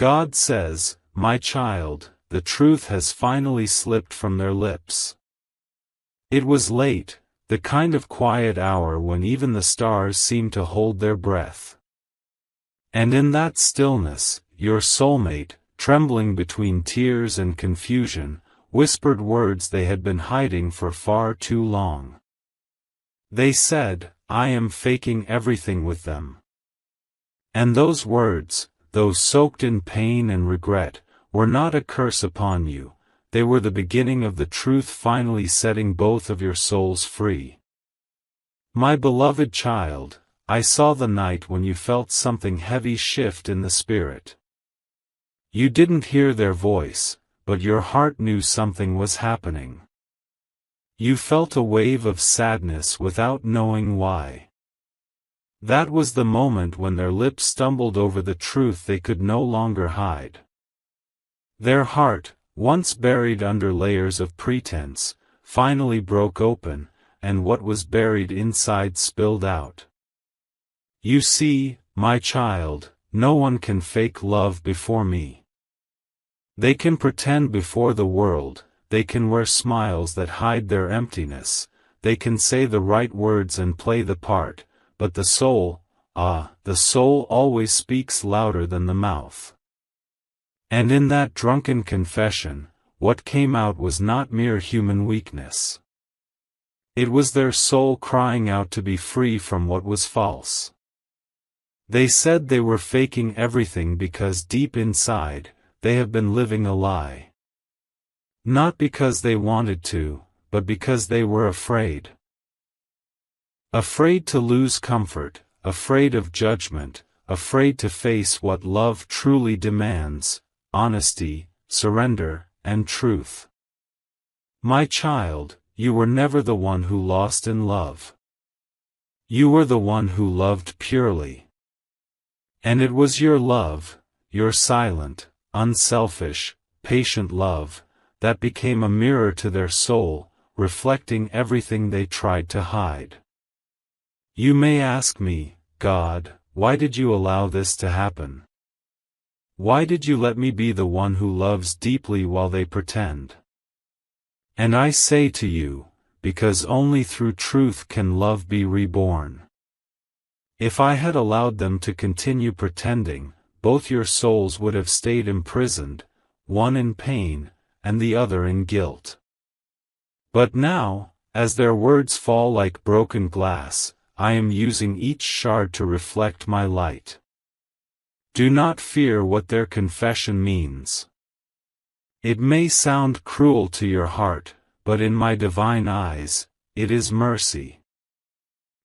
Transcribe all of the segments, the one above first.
God says, my child, the truth has finally slipped from their lips. It was late, the kind of quiet hour when even the stars seem to hold their breath. And in that stillness, your soulmate, trembling between tears and confusion, whispered words they had been hiding for far too long. They said, I am faking everything with them. And those words, though soaked in pain and regret, were not a curse upon you, they were the beginning of the truth finally setting both of your souls free. My beloved child, I saw the night when you felt something heavy shift in the spirit. You didn't hear their voice, but your heart knew something was happening. You felt a wave of sadness without knowing why. That was the moment when their lips stumbled over the truth they could no longer hide. Their heart, once buried under layers of pretense, finally broke open, and what was buried inside spilled out. You see, my child, no one can fake love before me. They can pretend before the world, they can wear smiles that hide their emptiness, they can say the right words and play the part, but the soul, the soul always speaks louder than the mouth. And in that drunken confession, what came out was not mere human weakness. It was their soul crying out to be free from what was false. They said they were faking everything because deep inside, they have been living a lie. Not because they wanted to, but because they were afraid. Afraid to lose comfort, afraid of judgment, afraid to face what love truly demands, honesty, surrender, and truth. My child, you were never the one who lost in love. You were the one who loved purely. And it was your love, your silent, unselfish, patient love, that became a mirror to their soul, reflecting everything they tried to hide. You may ask me, God, why did you allow this to happen? Why did you let me be the one who loves deeply while they pretend? And I say to you, because only through truth can love be reborn. If I had allowed them to continue pretending, both your souls would have stayed imprisoned, one in pain, and the other in guilt. But now, as their words fall like broken glass, I am using each shard to reflect my light. Do not fear what their confession means. It may sound cruel to your heart, but in my divine eyes, it is mercy.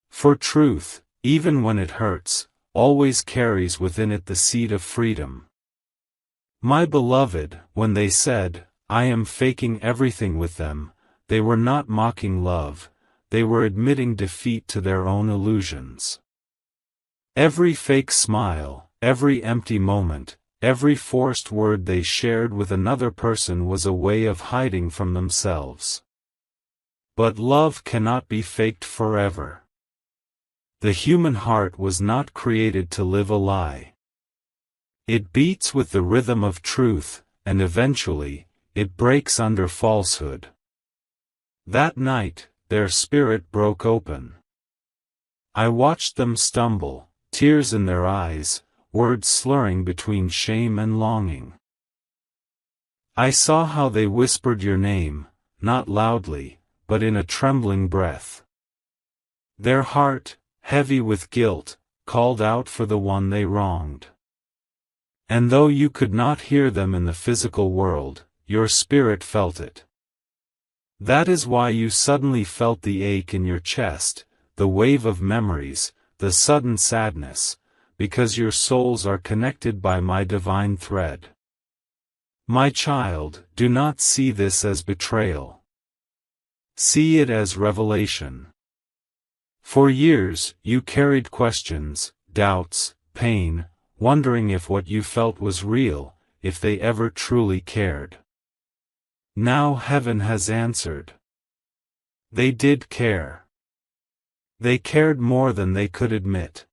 For truth, even when it hurts, always carries within it the seed of freedom. My beloved, when they said, I am faking everything with them, they were not mocking love, they were admitting defeat to their own illusions. Every fake smile, every empty moment, every forced word they shared with another person was a way of hiding from themselves. But love cannot be faked forever. The human heart was not created to live a lie. It beats with the rhythm of truth, and eventually, it breaks under falsehood. That night, their spirit broke open. I watched them stumble, tears in their eyes, words slurring between shame and longing. I saw how they whispered your name, not loudly, but in a trembling breath. Their heart, heavy with guilt, called out for the one they wronged. And though you could not hear them in the physical world, your spirit felt it. That is why you suddenly felt the ache in your chest, the wave of memories, the sudden sadness, because your souls are connected by my divine thread. My child, do not see this as betrayal. See it as revelation. For years, you carried questions, doubts, pain, wondering if what you felt was real, if they ever truly cared. Now heaven has answered. They did care. They cared more than they could admit.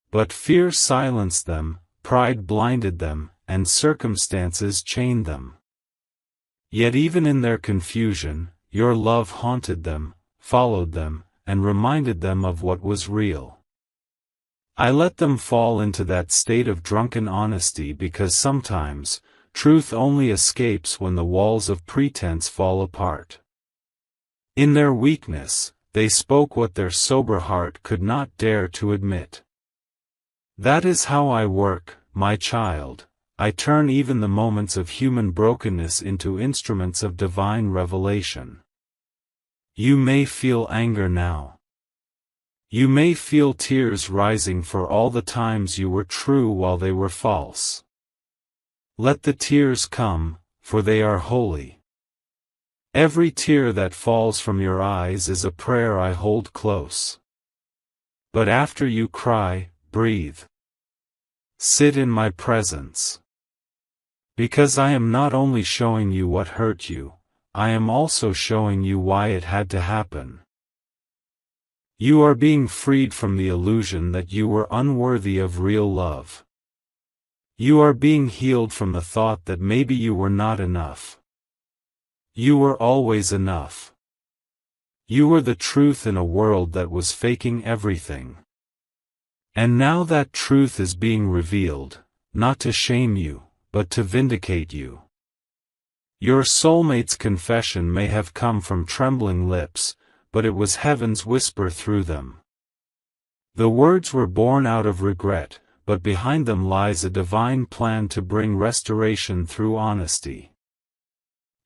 But fear silenced them, pride blinded them, and circumstances chained them. Yet even in their confusion, your love haunted them, followed them, and reminded them of what was real. I let them fall into that state of drunken honesty because sometimes, truth only escapes when the walls of pretense fall apart. In their weakness, they spoke what their sober heart could not dare to admit. That is how I work, my child. I turn even the moments of human brokenness into instruments of divine revelation. You may feel anger now. You may feel tears rising for all the times you were true while they were false. Let the tears come, for they are holy. Every tear that falls from your eyes is a prayer I hold close. But after you cry, breathe. Sit in my presence. Because I am not only showing you what hurt you, I am also showing you why it had to happen. You are being freed from the illusion that you were unworthy of real love. You are being healed from the thought that maybe you were not enough. You were always enough. You were the truth in a world that was faking everything. And now that truth is being revealed, not to shame you, but to vindicate you. Your soulmate's confession may have come from trembling lips, but it was heaven's whisper through them. The words were born out of regret, but behind them lies a divine plan to bring restoration through honesty.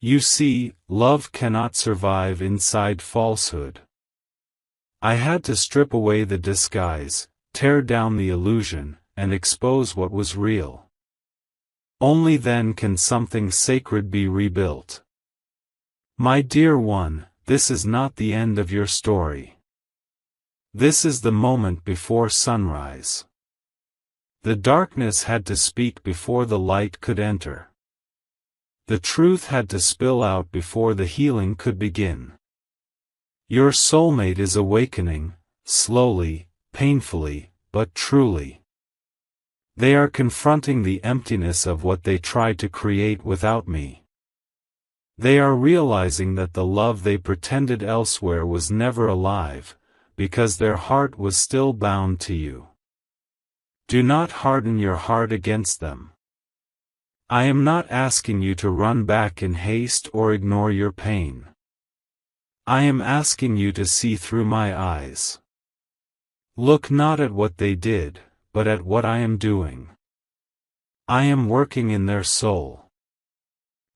You see, love cannot survive inside falsehood. I had to strip away the disguise, tear down the illusion, and expose what was real. Only then can something sacred be rebuilt. My dear one, this is not the end of your story. This is the moment before sunrise. The darkness had to speak before the light could enter. The truth had to spill out before the healing could begin. Your soulmate is awakening, slowly, painfully, but truly. They are confronting the emptiness of what they tried to create without me. They are realizing that the love they pretended elsewhere was never alive, because their heart was still bound to you. Do not harden your heart against them. I am not asking you to run back in haste or ignore your pain. I am asking you to see through my eyes. Look not at what they did, but at what I am doing. I am working in their soul.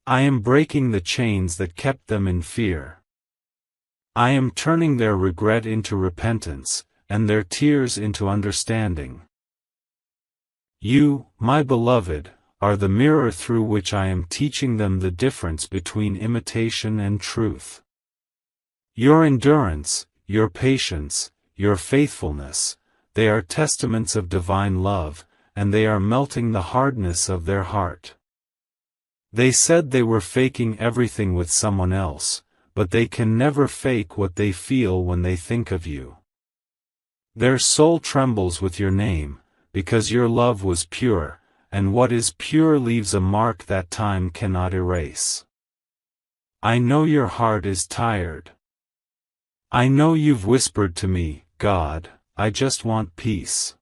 I am breaking the chains that kept them in fear. I am turning their regret into repentance, and their tears into understanding. You, my beloved, are the mirror through which I am teaching them the difference between imitation and truth. Your endurance, your patience, your faithfulness, they are testaments of divine love, and they are melting the hardness of their heart. They said they were faking everything with someone else, but they can never fake what they feel when they think of you. Their soul trembles with your name, because your love was pure, and what is pure leaves a mark that time cannot erase. I know your heart is tired. I know you've whispered to me, God, I just want peace.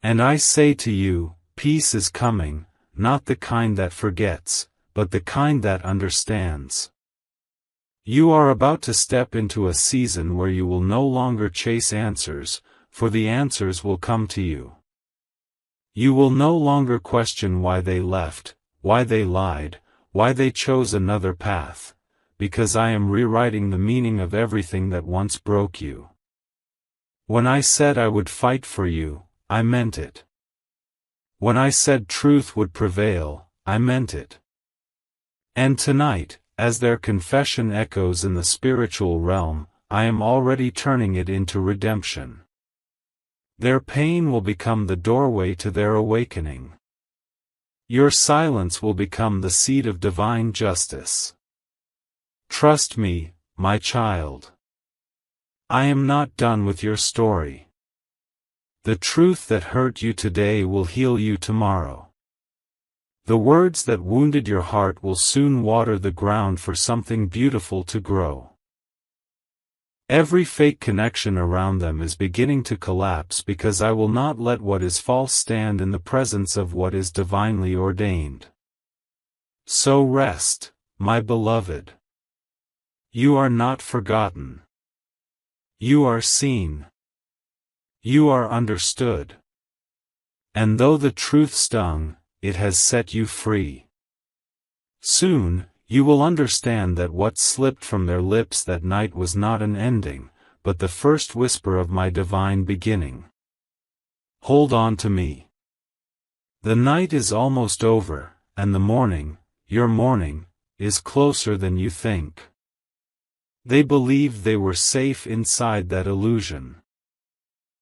And I say to you, peace is coming, not the kind that forgets, but the kind that understands. You are about to step into a season where you will no longer chase answers, for the answers will come to you. You will no longer question why they left, why they lied, why they chose another path, because I am rewriting the meaning of everything that once broke you. When I said I would fight for you, I meant it. When I said truth would prevail, I meant it. And tonight, as their confession echoes in the spiritual realm, I am already turning it into redemption. Their pain will become the doorway to their awakening. Your silence will become the seed of divine justice. Trust me, my child. I am not done with your story. The truth that hurt you today will heal you tomorrow. The words that wounded your heart will soon water the ground for something beautiful to grow. Every fake connection around them is beginning to collapse because I will not let what is false stand in the presence of what is divinely ordained. So rest, my beloved. You are not forgotten. You are seen. You are understood. And though the truth stung, it has set you free. Soon, you will understand that what slipped from their lips that night was not an ending, but the first whisper of my divine beginning. Hold on to me. The night is almost over, and the morning, your morning, is closer than you think. They believed they were safe inside that illusion.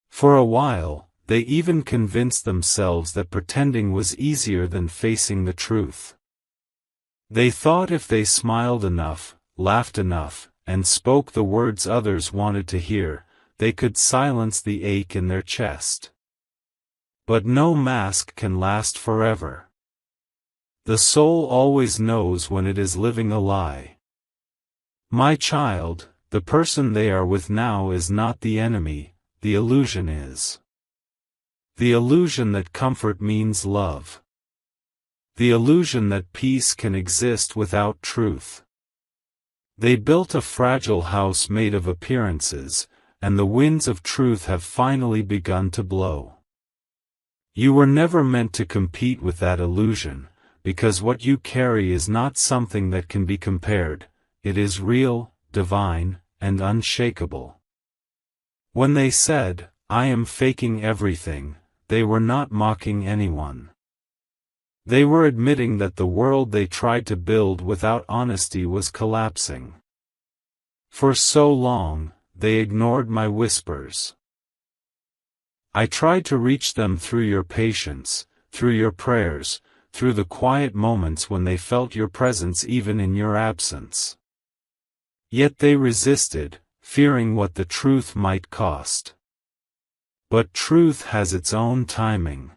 For a while, they even convinced themselves that pretending was easier than facing the truth. They thought if they smiled enough, laughed enough, and spoke the words others wanted to hear, they could silence the ache in their chest. But no mask can last forever. The soul always knows when it is living a lie. My child, the person they are with now is not the enemy, the illusion is. The illusion that comfort means love. The illusion that peace can exist without truth. They built a fragile house made of appearances, and the winds of truth have finally begun to blow. You were never meant to compete with that illusion, because what you carry is not something that can be compared, it is real, divine, and unshakable. When they said, "I am faking everything," they were not mocking anyone. They were admitting that the world they tried to build without honesty was collapsing. For so long, they ignored my whispers. I tried to reach them through your patience, through your prayers, through the quiet moments when they felt your presence even in your absence. Yet they resisted, fearing what the truth might cost. But truth has its own timing.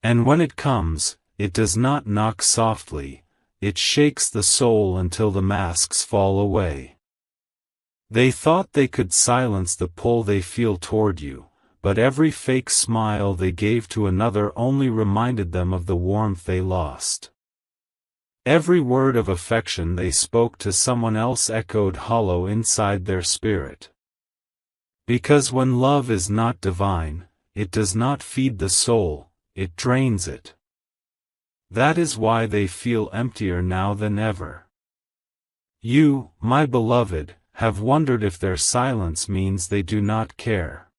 And when it comes, it does not knock softly, it shakes the soul until the masks fall away. They thought they could silence the pull they feel toward you, but every fake smile they gave to another only reminded them of the warmth they lost. Every word of affection they spoke to someone else echoed hollow inside their spirit. Because when love is not divine, it does not feed the soul, it drains it. That is why they feel emptier now than ever. You, my beloved, have wondered if their silence means they do not care.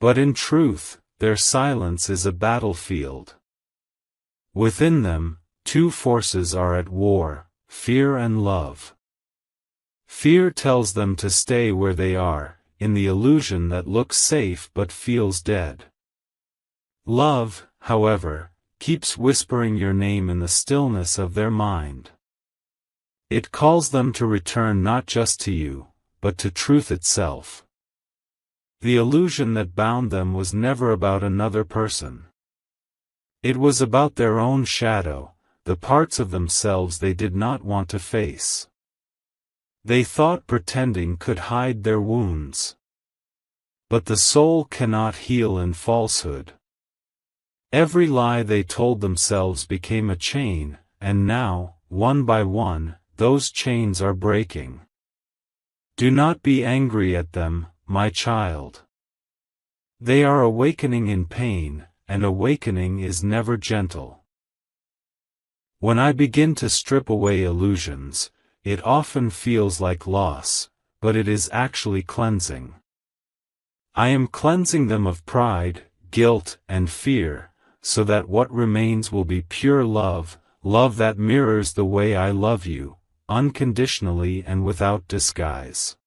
But in truth, their silence is a battlefield. Within them, two forces are at war, fear and love. Fear tells them to stay where they are, in the illusion that looks safe but feels dead. Love, however, keeps whispering your name in the stillness of their mind. It calls them to return not just to you, but to truth itself. The illusion that bound them was never about another person. It was about their own shadow, the parts of themselves they did not want to face. They thought pretending could hide their wounds. But the soul cannot heal in falsehood. Every lie they told themselves became a chain, and now, one by one, those chains are breaking. Do not be angry at them, my child. They are awakening in pain, and awakening is never gentle. When I begin to strip away illusions, it often feels like loss, but it is actually cleansing. I am cleansing them of pride, guilt, and fear, so that what remains will be pure love, love that mirrors the way I love you, unconditionally and without disguise.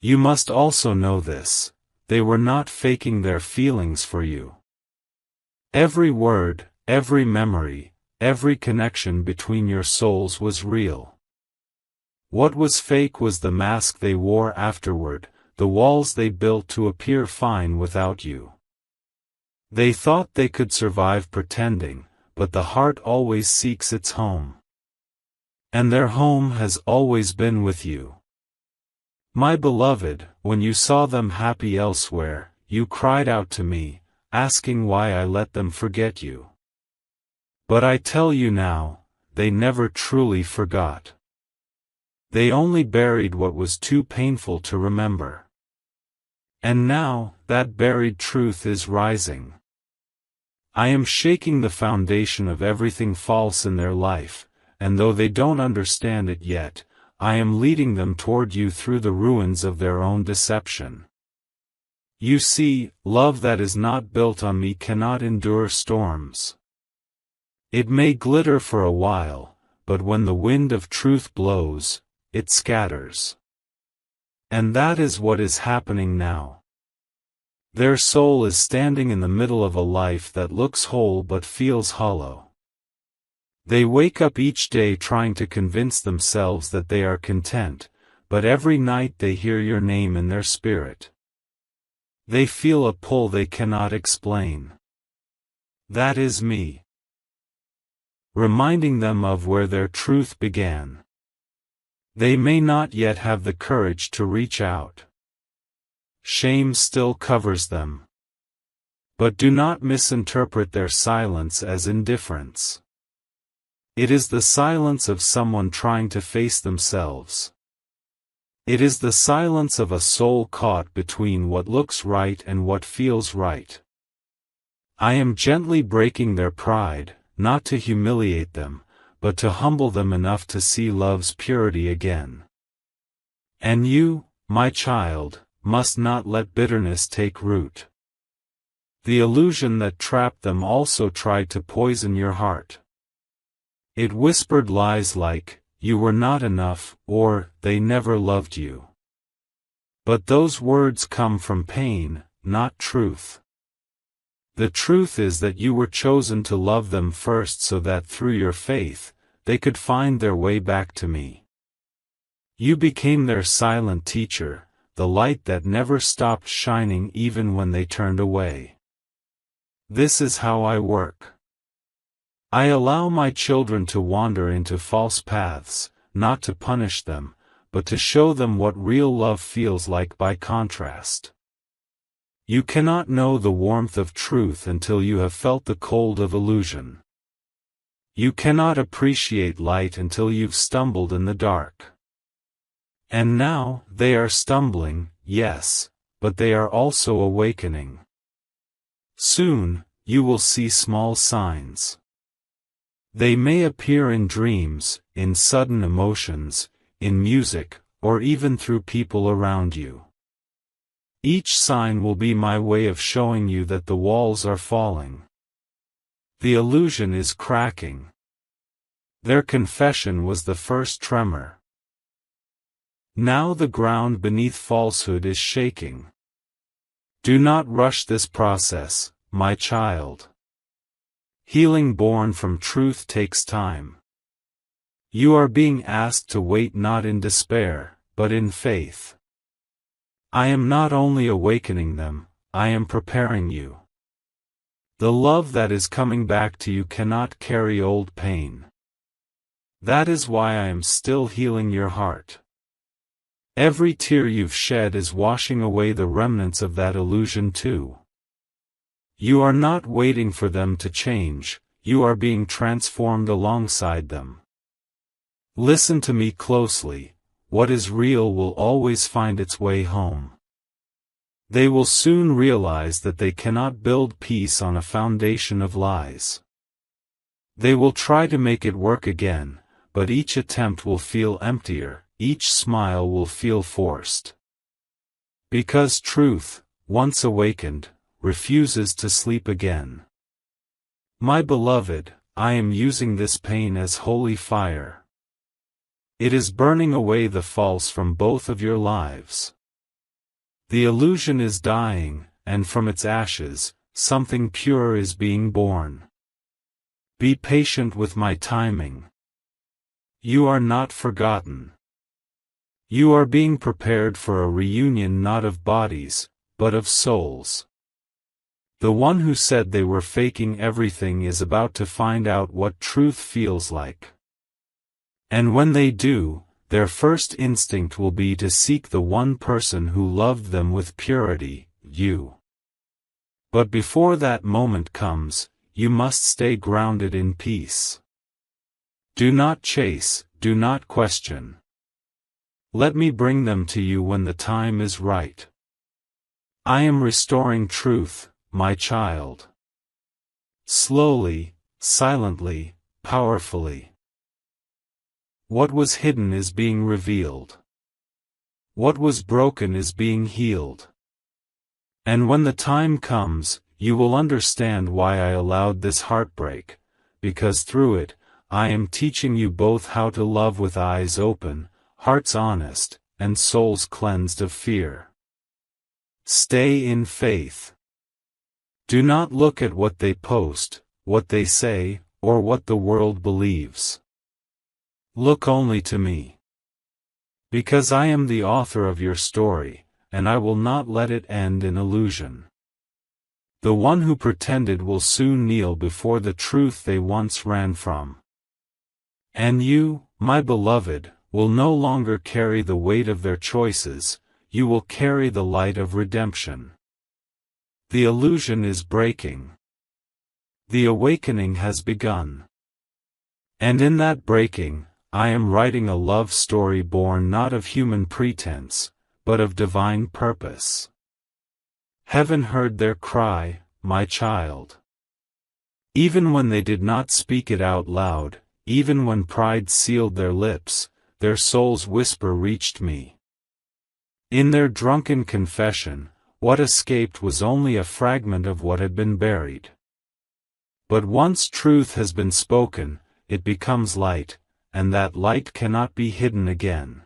You must also know this, they were not faking their feelings for you. Every word, every memory, every connection between your souls was real. What was fake was the mask they wore afterward, the walls they built to appear fine without you. They thought they could survive pretending, but the heart always seeks its home. And their home has always been with you. My beloved, when you saw them happy elsewhere, you cried out to me, asking why I let them forget you. But I tell you now, they never truly forgot. They only buried what was too painful to remember. And now, that buried truth is rising. I am shaking the foundation of everything false in their life, and though they don't understand it yet, I am leading them toward you through the ruins of their own deception. You see, love that is not built on me cannot endure storms. It may glitter for a while, but when the wind of truth blows, it scatters. And that is what is happening now. Their soul is standing in the middle of a life that looks whole but feels hollow. They wake up each day trying to convince themselves that they are content, but every night they hear your name in their spirit. They feel a pull they cannot explain. That is me, reminding them of where their truth began. They may not yet have the courage to reach out. Shame still covers them. But do not misinterpret their silence as indifference. It is the silence of someone trying to face themselves. It is the silence of a soul caught between what looks right and what feels right. I am gently breaking their pride, not to humiliate them, but to humble them enough to see love's purity again. And you, my child, must not let bitterness take root. The illusion that trapped them also tried to poison your heart. It whispered lies like, you were not enough, or, they never loved you. But those words come from pain, not truth. The truth is that you were chosen to love them first so that through your faith, they could find their way back to me. You became their silent teacher, the light that never stopped shining even when they turned away. This is how I work. I allow my children to wander into false paths, not to punish them, but to show them what real love feels like by contrast. You cannot know the warmth of truth until you have felt the cold of illusion. You cannot appreciate light until you've stumbled in the dark. And now, they are stumbling, yes, but they are also awakening. Soon, you will see small signs. They may appear in dreams, in sudden emotions, in music, or even through people around you. Each sign will be my way of showing you that the walls are falling. The illusion is cracking. Their confession was the first tremor. Now the ground beneath falsehood is shaking. Do not rush this process, my child. Healing born from truth takes time. You are being asked to wait not in despair, but in faith. I am not only awakening them, I am preparing you. The love that is coming back to you cannot carry old pain. That is why I am still healing your heart. Every tear you've shed is washing away the remnants of that illusion too. You are not waiting for them to change, you are being transformed alongside them. Listen to me closely, what is real will always find its way home. They will soon realize that they cannot build peace on a foundation of lies. They will try to make it work again, but each attempt will feel emptier, each smile will feel forced. Because truth, once awakened, refuses to sleep again. My beloved, I am using this pain as holy fire. It is burning away the false from both of your lives. The illusion is dying, and from its ashes, something pure is being born. Be patient with my timing. You are not forgotten. You are being prepared for a reunion not of bodies, but of souls. The one who said they were faking everything is about to find out what truth feels like. And when they do, their first instinct will be to seek the one person who loved them with purity, you. But before that moment comes, you must stay grounded in peace. Do not chase, do not question. Let me bring them to you when the time is right. I am restoring truth, my child. Slowly, silently, powerfully. What was hidden is being revealed. What was broken is being healed. And when the time comes, you will understand why I allowed this heartbreak, because through it, I am teaching you both how to love with eyes open, hearts honest, and souls cleansed of fear. Stay in faith. Do not look at what they post, what they say, or what the world believes. Look only to me. Because I am the author of your story, and I will not let it end in illusion. The one who pretended will soon kneel before the truth they once ran from. And you, my beloved, will no longer carry the weight of their choices, you will carry the light of redemption. The illusion is breaking. The awakening has begun. And in that breaking, I am writing a love story born not of human pretense, but of divine purpose. Heaven heard their cry, my child. Even when they did not speak it out loud, even when pride sealed their lips, their soul's whisper reached me. In their drunken confession, what escaped was only a fragment of what had been buried. But once truth has been spoken, it becomes light, and that light cannot be hidden again.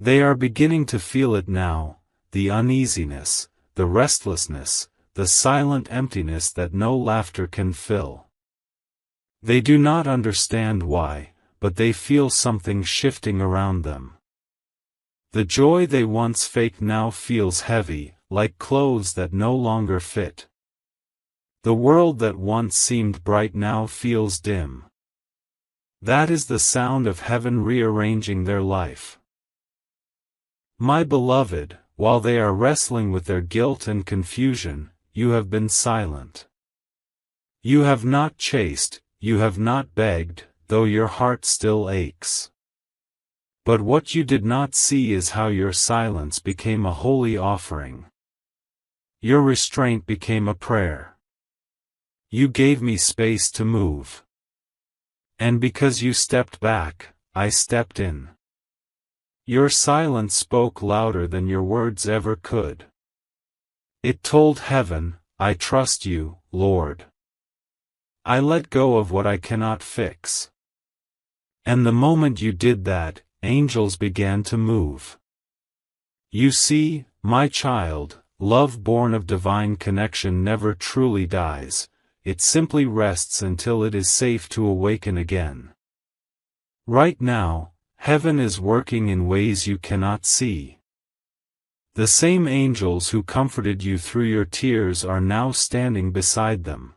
They are beginning to feel it now, the uneasiness, the restlessness, the silent emptiness that no laughter can fill. They do not understand why, but they feel something shifting around them. The joy they once faked now feels heavy, like clothes that no longer fit. The world that once seemed bright now feels dim. That is the sound of heaven rearranging their life. My beloved, while they are wrestling with their guilt and confusion, you have been silent. You have not chased, you have not begged, though your heart still aches. But what you did not see is how your silence became a holy offering. Your restraint became a prayer. You gave me space to move. And because you stepped back, I stepped in. Your silence spoke louder than your words ever could. It told heaven, I trust you, Lord. I let go of what I cannot fix. And the moment you did that, angels began to move. You see, my child, love born of divine connection never truly dies. It simply rests until it is safe to awaken again. Right now, heaven is working in ways you cannot see. The same angels who comforted you through your tears are now standing beside them.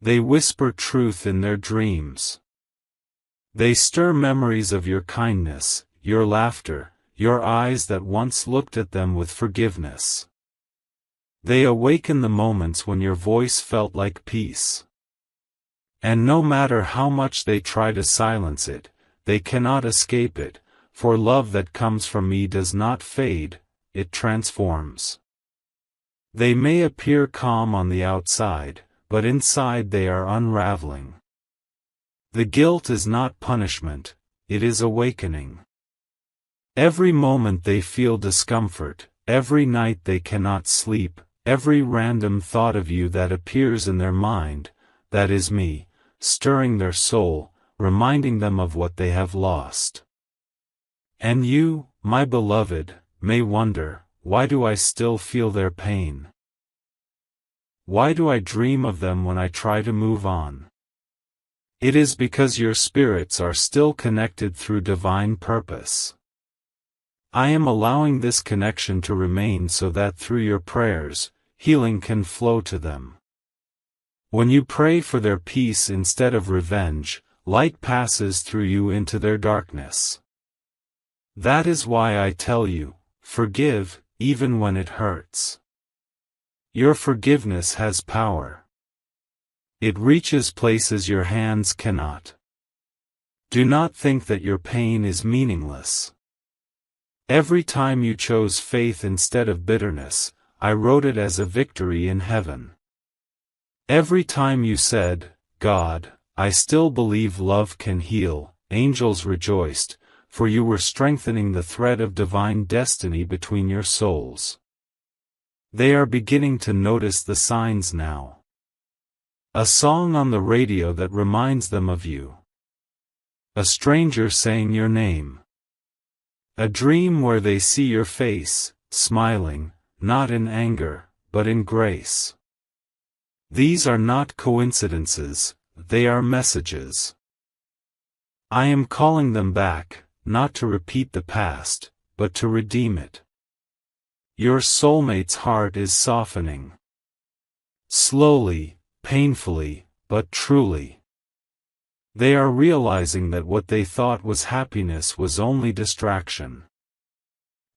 They whisper truth in their dreams. They stir memories of your kindness, your laughter, your eyes that once looked at them with forgiveness. They awaken the moments when your voice felt like peace. And no matter how much they try to silence it, they cannot escape it, for love that comes from me does not fade, it transforms. They may appear calm on the outside, but inside they are unraveling. The guilt is not punishment, it is awakening. Every moment they feel discomfort, every night they cannot sleep, every random thought of you that appears in their mind, that is me, stirring their soul, reminding them of what they have lost. And you, my beloved, may wonder, why do I still feel their pain? Why do I dream of them when I try to move on? It is because your spirits are still connected through divine purpose. I am allowing this connection to remain so that through your prayers, healing can flow to them. When you pray for their peace instead of revenge, light passes through you into their darkness. That is why I tell you, forgive, even when it hurts. Your forgiveness has power. It reaches places your hands cannot. Do not think that your pain is meaningless. Every time you chose faith instead of bitterness, I wrote it as a victory in heaven. Every time you said, God, I still believe love can heal, angels rejoiced, for you were strengthening the thread of divine destiny between your souls. They are beginning to notice the signs now. A song on the radio that reminds them of you. A stranger saying your name. A dream where they see your face, smiling, not in anger, but in grace. These are not coincidences, they are messages. I am calling them back, not to repeat the past, but to redeem it. Your soulmate's heart is softening. Slowly, painfully, but truly. They are realizing that what they thought was happiness was only distraction.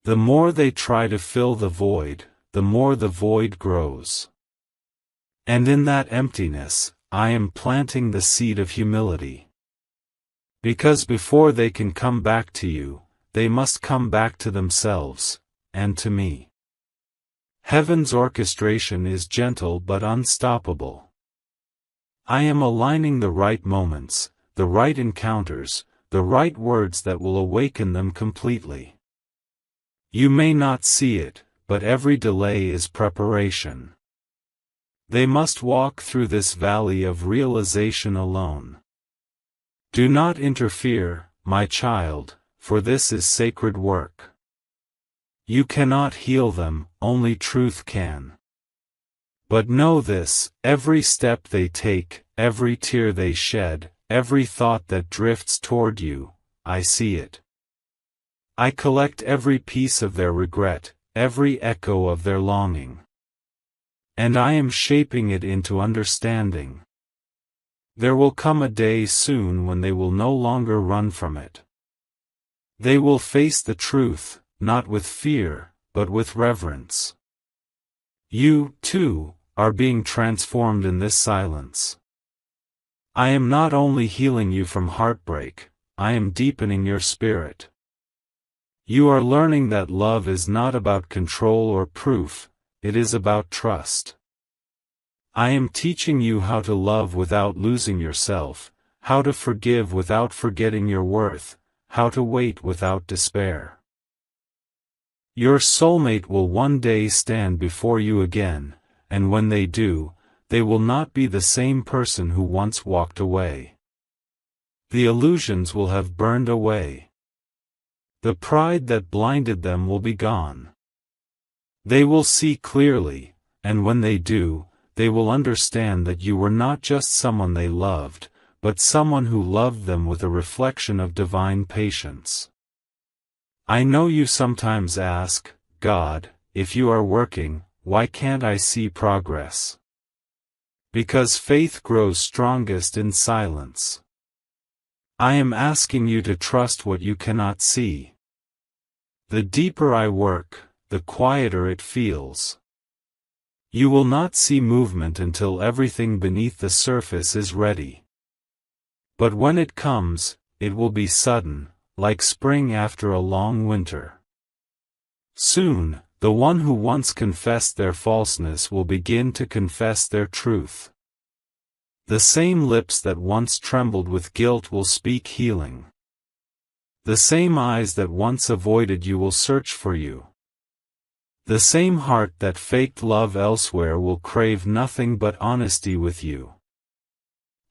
The more they try to fill the void, the more the void grows. And in that emptiness, I am planting the seed of humility. Because before they can come back to you, they must come back to themselves, and to me. Heaven's orchestration is gentle but unstoppable. I am aligning the right moments, the right encounters, the right words that will awaken them completely. You may not see it, but every delay is preparation. They must walk through this valley of realization alone. Do not interfere, my child, for this is sacred work. You cannot heal them, only truth can. But know this, every step they take, every tear they shed, every thought that drifts toward you, I see it. I collect every piece of their regret, every echo of their longing. And I am shaping it into understanding. There will come a day soon when they will no longer run from it. They will face the truth, not with fear, but with reverence. You, too, are being transformed in this silence. I am not only healing you from heartbreak, I am deepening your spirit. You are learning that love is not about control or proof, it is about trust. I am teaching you how to love without losing yourself, how to forgive without forgetting your worth, how to wait without despair. Your soulmate will one day stand before you again, and when they do, they will not be the same person who once walked away. The illusions will have burned away. The pride that blinded them will be gone. They will see clearly, and when they do, they will understand that you were not just someone they loved, but someone who loved them with a reflection of divine patience. I know you sometimes ask, God, if you are working, why can't I see progress? Because faith grows strongest in silence. I am asking you to trust what you cannot see. The deeper I work, the quieter it feels. You will not see movement until everything beneath the surface is ready. But when it comes, it will be sudden, like spring after a long winter. Soon, the one who once confessed their falseness will begin to confess their truth. The same lips that once trembled with guilt will speak healing. The same eyes that once avoided you will search for you. The same heart that faked love elsewhere will crave nothing but honesty with you.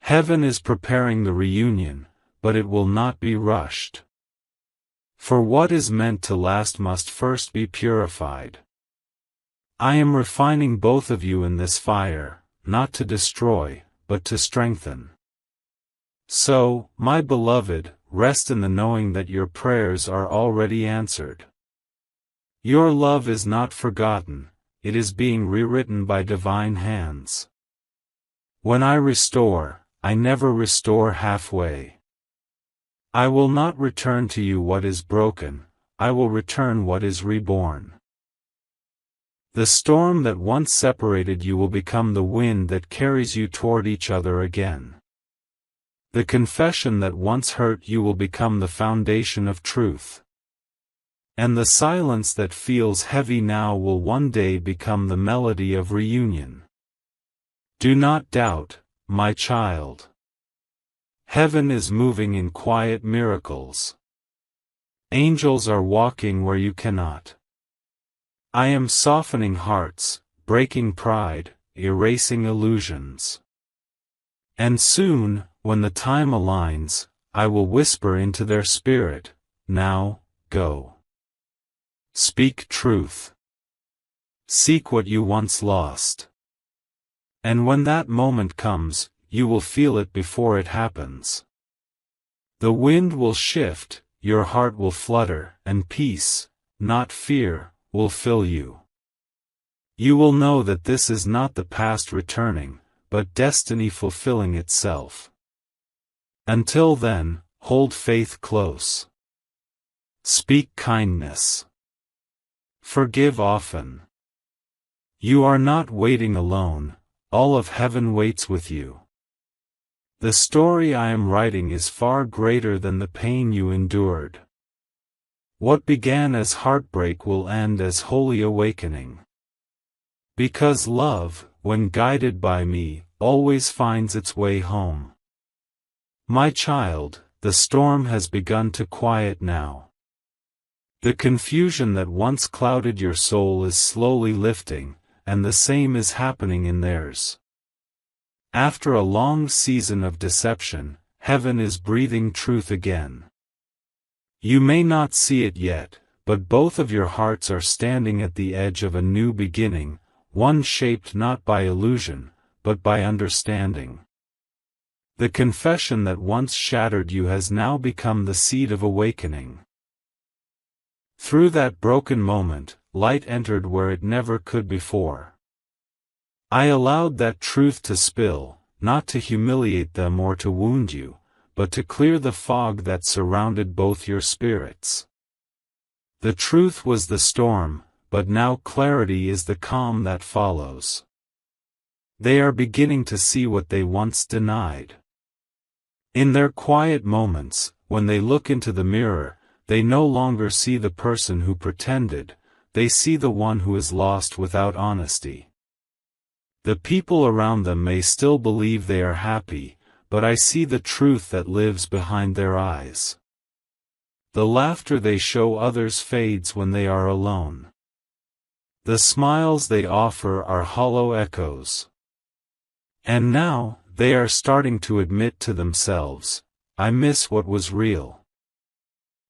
Heaven is preparing the reunion, but it will not be rushed. For what is meant to last must first be purified. I am refining both of you in this fire, not to destroy, but to strengthen. So, my beloved, rest in the knowing that your prayers are already answered. Your love is not forgotten, it is being rewritten by divine hands. When I restore, I never restore halfway. I will not return to you what is broken, I will return what is reborn. The storm that once separated you will become the wind that carries you toward each other again. The confession that once hurt you will become the foundation of truth. And the silence that feels heavy now will one day become the melody of reunion. Do not doubt, my child. Heaven is moving in quiet miracles. Angels are walking where you cannot. I am softening hearts, breaking pride, erasing illusions. And soon, when the time aligns, I will whisper into their spirit, now, go. Speak truth. Seek what you once lost. And when that moment comes, you will feel it before it happens. The wind will shift, your heart will flutter, and peace, not fear, will fill you. You will know that this is not the past returning, but destiny fulfilling itself. Until then, hold faith close. Speak kindness. Forgive often. You are not waiting alone, all of heaven waits with you. The story I am writing is far greater than the pain you endured. What began as heartbreak will end as holy awakening. Because love, when guided by me, always finds its way home. My child, the storm has begun to quiet now. The confusion that once clouded your soul is slowly lifting, and the same is happening in theirs. After a long season of deception, heaven is breathing truth again. You may not see it yet, but both of your hearts are standing at the edge of a new beginning, one shaped not by illusion, but by understanding. The confession that once shattered you has now become the seed of awakening. Through that broken moment, light entered where it never could before. I allowed that truth to spill, not to humiliate them or to wound you, but to clear the fog that surrounded both your spirits. The truth was the storm, but now clarity is the calm that follows. They are beginning to see what they once denied. In their quiet moments, when they look into the mirror, they no longer see the person who pretended, they see the one who is lost without honesty. The people around them may still believe they are happy, but I see the truth that lives behind their eyes. The laughter they show others fades when they are alone. The smiles they offer are hollow echoes. And now, they are starting to admit to themselves, I miss what was real.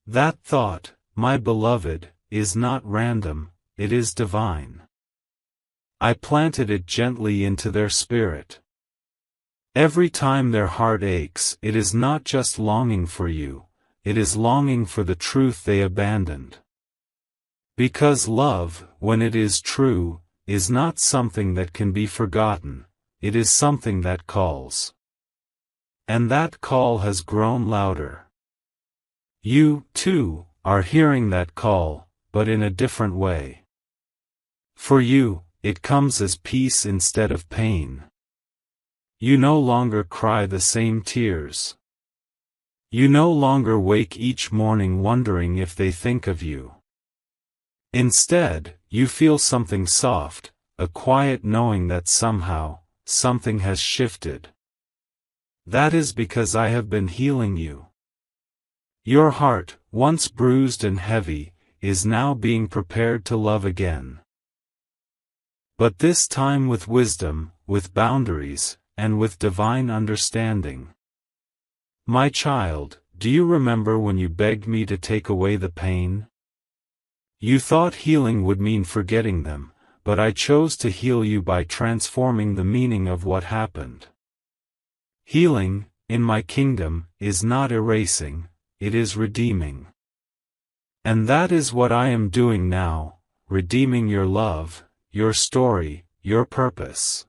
That thought, my beloved, is not random, it is divine. I planted it gently into their spirit. Every time their heart aches, it is not just longing for you, it is longing for the truth they abandoned. Because love, when it is true, is not something that can be forgotten, it is something that calls. And that call has grown louder. You, too, are hearing that call, but in a different way. For you, it comes as peace instead of pain. You no longer cry the same tears. You no longer wake each morning wondering if they think of you. Instead, you feel something soft, a quiet knowing that somehow, something has shifted. That is because I have been healing you. Your heart, once bruised and heavy, is now being prepared to love again. But this time with wisdom, with boundaries, and with divine understanding. My child, do you remember when you begged me to take away the pain? You thought healing would mean forgetting them, but I chose to heal you by transforming the meaning of what happened. Healing, in my kingdom, is not erasing, it is redeeming. And that is what I am doing now, redeeming your love, your story, your purpose.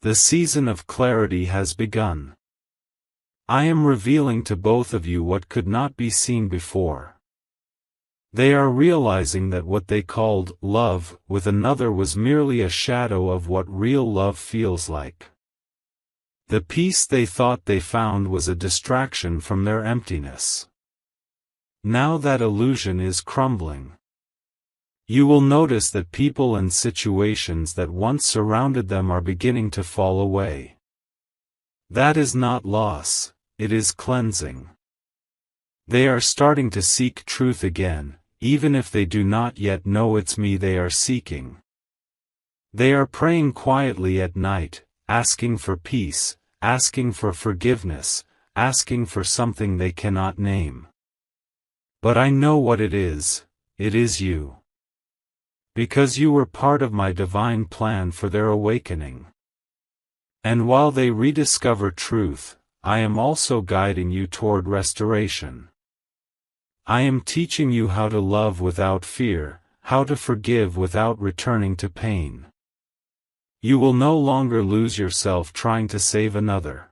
The season of clarity has begun. I am revealing to both of you what could not be seen before. They are realizing that what they called love with another was merely a shadow of what real love feels like. The peace they thought they found was a distraction from their emptiness. Now that illusion is crumbling. You will notice that people and situations that once surrounded them are beginning to fall away. That is not loss, it is cleansing. They are starting to seek truth again, even if they do not yet know it's me they are seeking. They are praying quietly at night, asking for peace, asking for forgiveness, asking for something they cannot name. But I know what it is you. Because you were part of my divine plan for their awakening. And while they rediscover truth, I am also guiding you toward restoration. I am teaching you how to love without fear, how to forgive without returning to pain. You will no longer lose yourself trying to save another.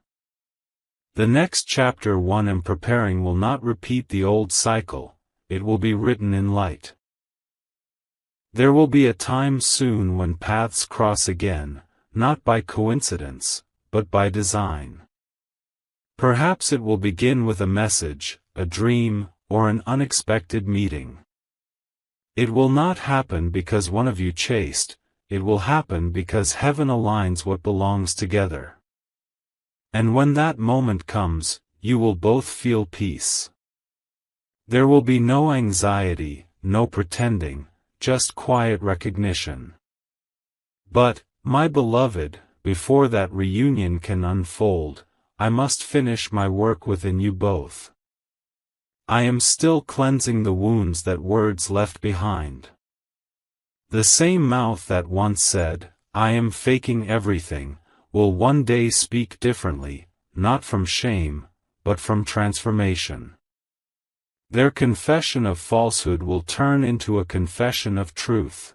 The next chapter one am preparing will not repeat the old cycle, it will be written in light. There will be a time soon when paths cross again, not by coincidence, but by design. Perhaps it will begin with a message, a dream, or an unexpected meeting. It will not happen because one of you chased, it will happen because heaven aligns what belongs together. And when that moment comes, you will both feel peace. There will be no anxiety, no pretending, just quiet recognition. But, my beloved, before that reunion can unfold, I must finish my work within you both. I am still cleansing the wounds that words left behind. The same mouth that once said, "I am faking everything," will one day speak differently, not from shame, but from transformation. Their confession of falsehood will turn into a confession of truth.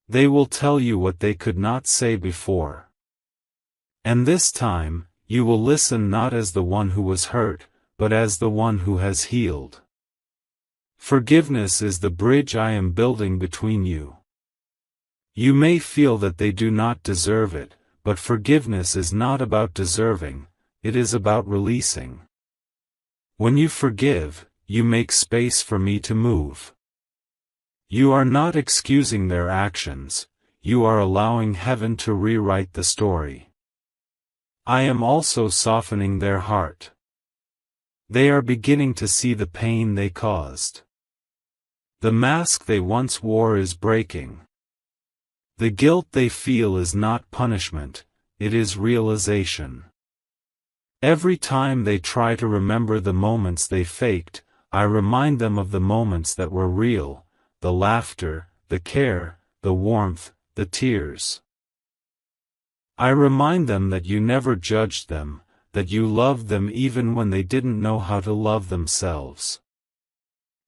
They will tell you what they could not say before. And this time, you will listen not as the one who was hurt, but as the one who has healed. Forgiveness is the bridge I am building between you. You may feel that they do not deserve it, but forgiveness is not about deserving, it is about releasing. When you forgive, you make space for me to move. You are not excusing their actions, you are allowing heaven to rewrite the story. I am also softening their heart. They are beginning to see the pain they caused. The mask they once wore is breaking. The guilt they feel is not punishment, it is realization. Every time they try to remember the moments they faked, I remind them of the moments that were real, the laughter, the care, the warmth, the tears. I remind them that you never judged them, that you loved them even when they didn't know how to love themselves.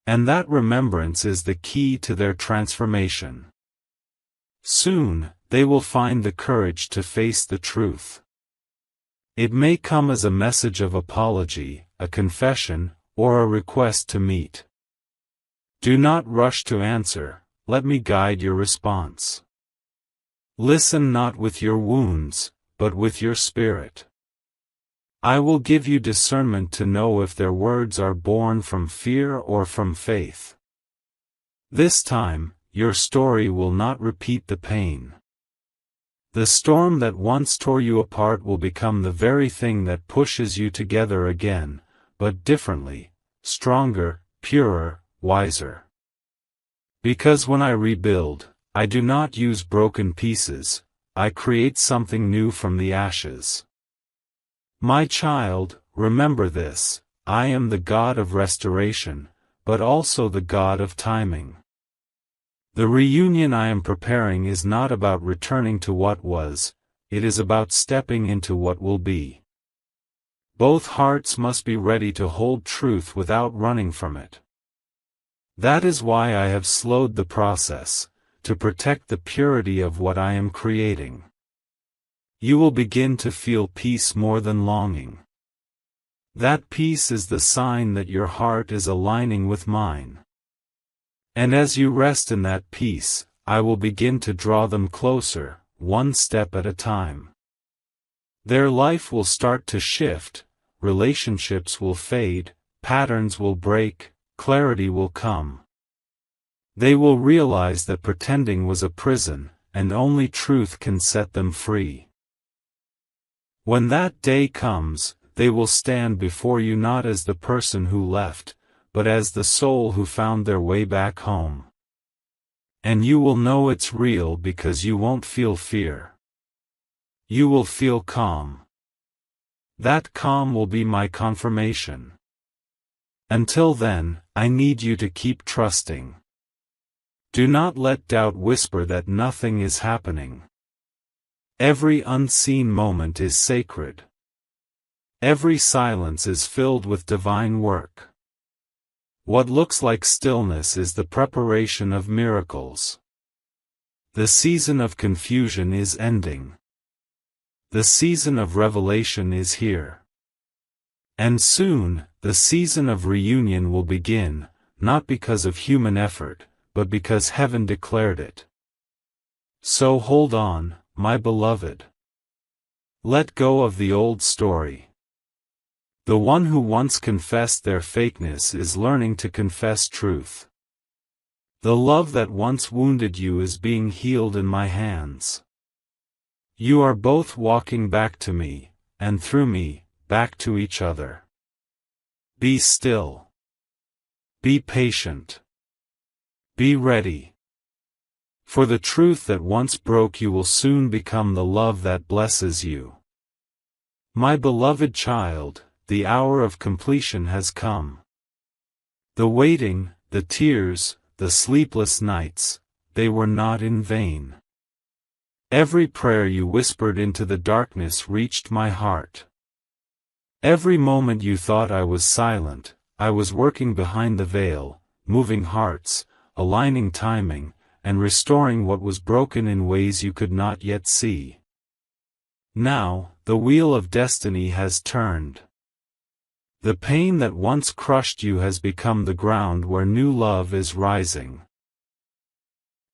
And that remembrance is the key to their transformation. Soon, they will find the courage to face the truth. It may come as a message of apology, a confession, or a request to meet. Do not rush to answer, let me guide your response. Listen not with your wounds, but with your spirit. I will give you discernment to know if their words are born from fear or from faith. This time, your story will not repeat the pain. The storm that once tore you apart will become the very thing that pushes you together again, but differently, stronger, purer, wiser. Because when I rebuild, I do not use broken pieces, I create something new from the ashes. My child, remember this, I am the God of restoration, but also the God of timing. The reunion I am preparing is not about returning to what was, it is about stepping into what will be. Both hearts must be ready to hold truth without running from it. That is why I have slowed the process, to protect the purity of what I am creating. You will begin to feel peace more than longing. That peace is the sign that your heart is aligning with mine. And as you rest in that peace, I will begin to draw them closer, one step at a time. Their life will start to shift, relationships will fade, patterns will break, clarity will come. They will realize that pretending was a prison, and only truth can set them free. When that day comes, they will stand before you not as the person who left, but as the soul who found their way back home. And you will know it's real because you won't feel fear. You will feel calm. That calm will be my confirmation. Until then, I need you to keep trusting. Do not let doubt whisper that nothing is happening. Every unseen moment is sacred. Every silence is filled with divine work. What looks like stillness is the preparation of miracles. The season of confusion is ending. The season of revelation is here. And soon, the season of reunion will begin, not because of human effort, but because heaven declared it. So hold on, my beloved. Let go of the old story. The one who once confessed their fakeness is learning to confess truth. The love that once wounded you is being healed in my hands. You are both walking back to me, and through me, back to each other. Be still. Be patient. Be ready. For the truth that once broke you will soon become the love that blesses you. My beloved child, the hour of completion has come. The waiting, the tears, the sleepless nights, they were not in vain. Every prayer you whispered into the darkness reached my heart. Every moment you thought I was silent, I was working behind the veil, moving hearts, aligning timing, and restoring what was broken in ways you could not yet see. Now, the wheel of destiny has turned. The pain that once crushed you has become the ground where new love is rising.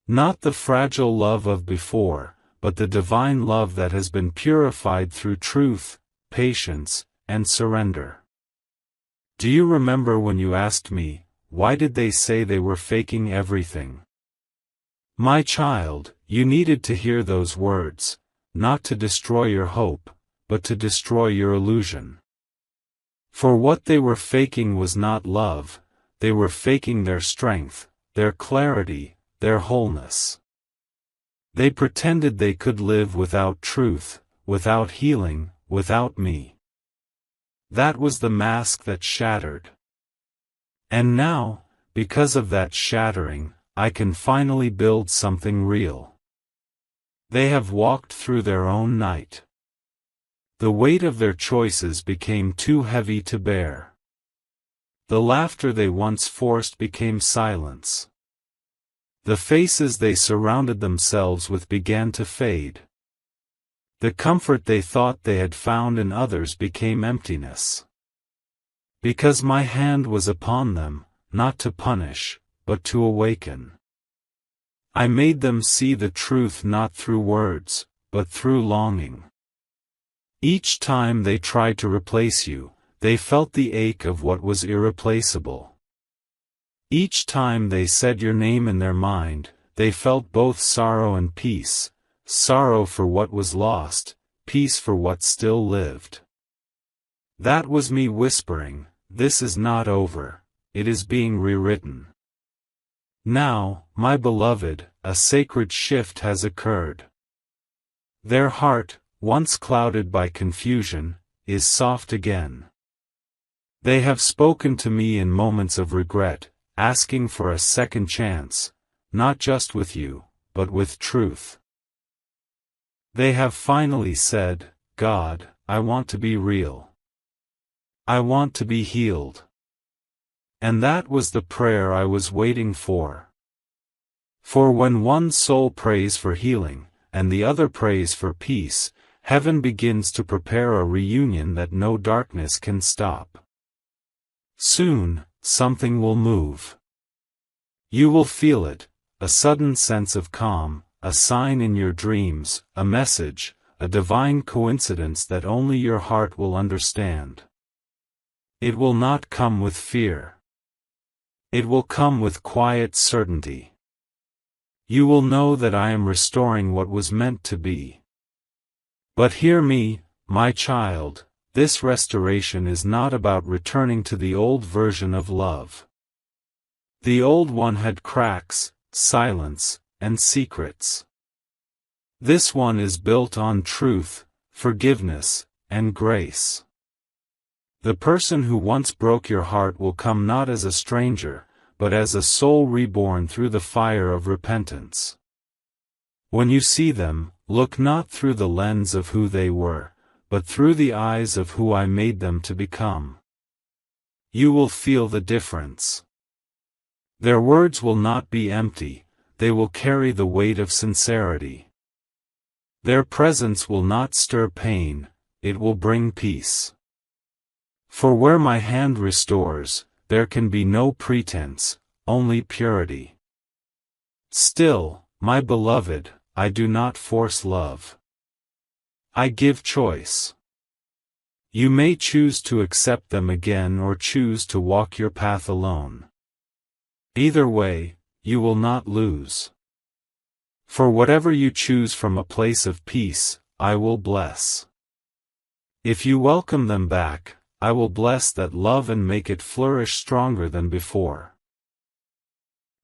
Not the fragile love of before, but the divine love that has been purified through truth, patience, and surrender. Do you remember when you asked me, why did they say they were faking everything? My child, you needed to hear those words, not to destroy your hope, but to destroy your illusion. For what they were faking was not love, they were faking their strength, their clarity, their wholeness. They pretended they could live without truth, without healing, without me. That was the mask that shattered. And now, because of that shattering, I can finally build something real. They have walked through their own night. The weight of their choices became too heavy to bear. The laughter they once forced became silence. The faces they surrounded themselves with began to fade. The comfort they thought they had found in others became emptiness. Because my hand was upon them, not to punish, but to awaken. I made them see the truth not through words, but through longing. Each time they tried to replace you, they felt the ache of what was irreplaceable. Each time they said your name in their mind, they felt both sorrow and peace, sorrow for what was lost, peace for what still lived. That was me whispering, this is not over, it is being rewritten. Now, my beloved, a sacred shift has occurred. Their heart, once clouded by confusion, is soft again. They have spoken to me in moments of regret, asking for a second chance, not just with you, but with truth. They have finally said, God, I want to be real. I want to be healed. And that was the prayer I was waiting for. For when one soul prays for healing, and the other prays for peace, heaven begins to prepare a reunion that no darkness can stop. Soon, something will move. You will feel it, a sudden sense of calm, a sign in your dreams, a message, a divine coincidence that only your heart will understand. It will not come with fear. It will come with quiet certainty. You will know that I am restoring what was meant to be. But hear me, my child, this restoration is not about returning to the old version of love. The old one had cracks, silence, and secrets. This one is built on truth, forgiveness, and grace. The person who once broke your heart will come not as a stranger, but as a soul reborn through the fire of repentance. When you see them, look not through the lens of who they were, but through the eyes of who I made them to become. You will feel the difference. Their words will not be empty, they will carry the weight of sincerity. Their presence will not stir pain, it will bring peace. For where my hand restores, there can be no pretense, only purity. Still, my beloved, I do not force love. I give choice. You may choose to accept them again or choose to walk your path alone. Either way, you will not lose. For whatever you choose from a place of peace, I will bless. If you welcome them back, I will bless that love and make it flourish stronger than before.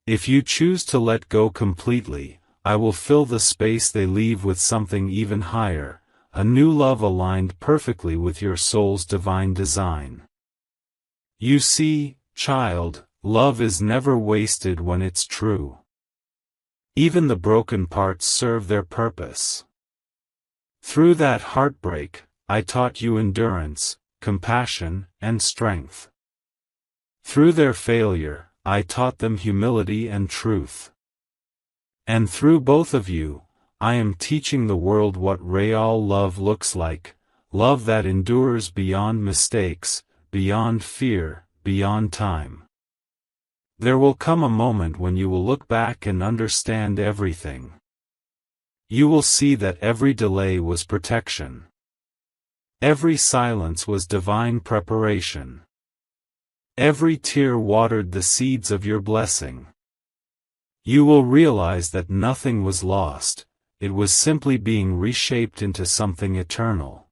If you choose to let go completely, I will fill the space they leave with something even higher, a new love aligned perfectly with your soul's divine design. You see, child, love is never wasted when it's true. Even the broken parts serve their purpose. Through that heartbreak, I taught you endurance, compassion, and strength. Through their failure, I taught them humility and truth. And through both of you, I am teaching the world what real love looks like, love that endures beyond mistakes, beyond fear, beyond time. There will come a moment when you will look back and understand everything. You will see that every delay was protection. Every silence was divine preparation. Every tear watered the seeds of your blessing. You will realize that nothing was lost, it was simply being reshaped into something eternal.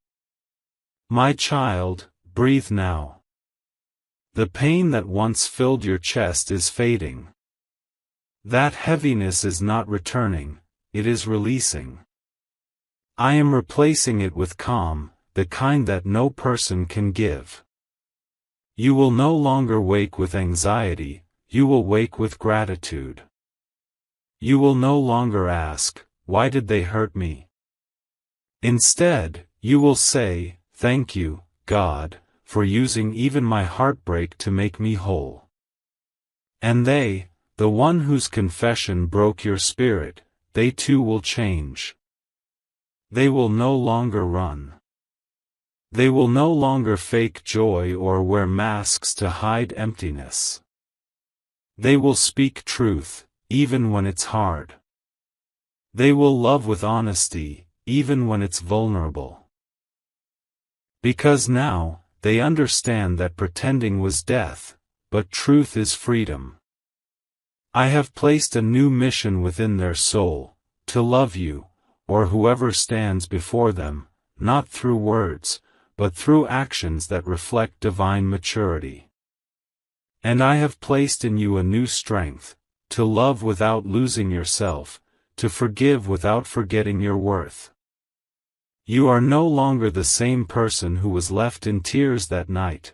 My child, breathe now. The pain that once filled your chest is fading. That heaviness is not returning, it is releasing. I am replacing it with calm, the kind that no person can give. You will no longer wake with anxiety, you will wake with gratitude. You will no longer ask, why did they hurt me? Instead, you will say, thank you, God, for using even my heartbreak to make me whole. And they, the one whose confession broke your spirit, they too will change. They will no longer run. They will no longer fake joy or wear masks to hide emptiness. They will speak truth, even when it's hard. They will love with honesty, even when it's vulnerable. Because now, they understand that pretending was death, but truth is freedom. I have placed a new mission within their soul, to love you, or whoever stands before them, not through words, but through actions that reflect divine maturity. And I have placed in you a new strength, to love without losing yourself, to forgive without forgetting your worth. You are no longer the same person who was left in tears that night.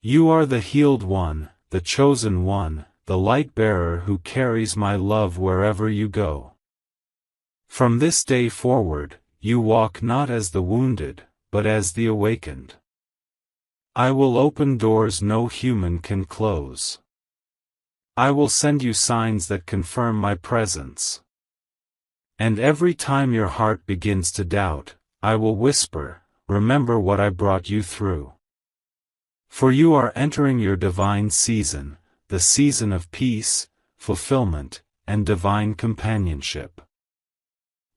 You are the healed one, the chosen one, the light bearer who carries my love wherever you go. From this day forward, you walk not as the wounded, but as the awakened. I will open doors no human can close. I will send you signs that confirm my presence. And every time your heart begins to doubt, I will whisper, remember what I brought you through. For you are entering your divine season, the season of peace, fulfillment, and divine companionship.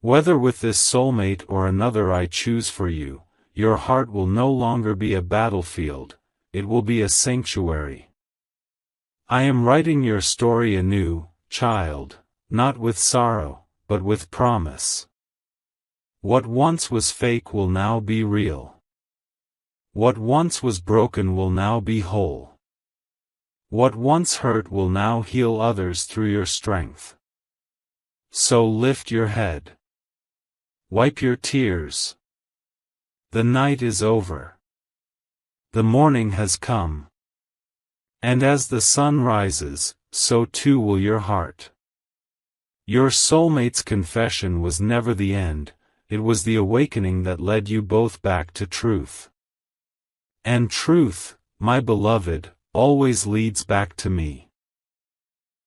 Whether with this soulmate or another I choose for you, your heart will no longer be a battlefield, it will be a sanctuary. I am writing your story anew, child, not with sorrow, but with promise. What once was fake will now be real. What once was broken will now be whole. What once hurt will now heal others through your strength. So lift your head. Wipe your tears. The night is over. The morning has come. And as the sun rises, so too will your heart. Your soulmate's confession was never the end, it was the awakening that led you both back to truth. And truth, my beloved, always leads back to me.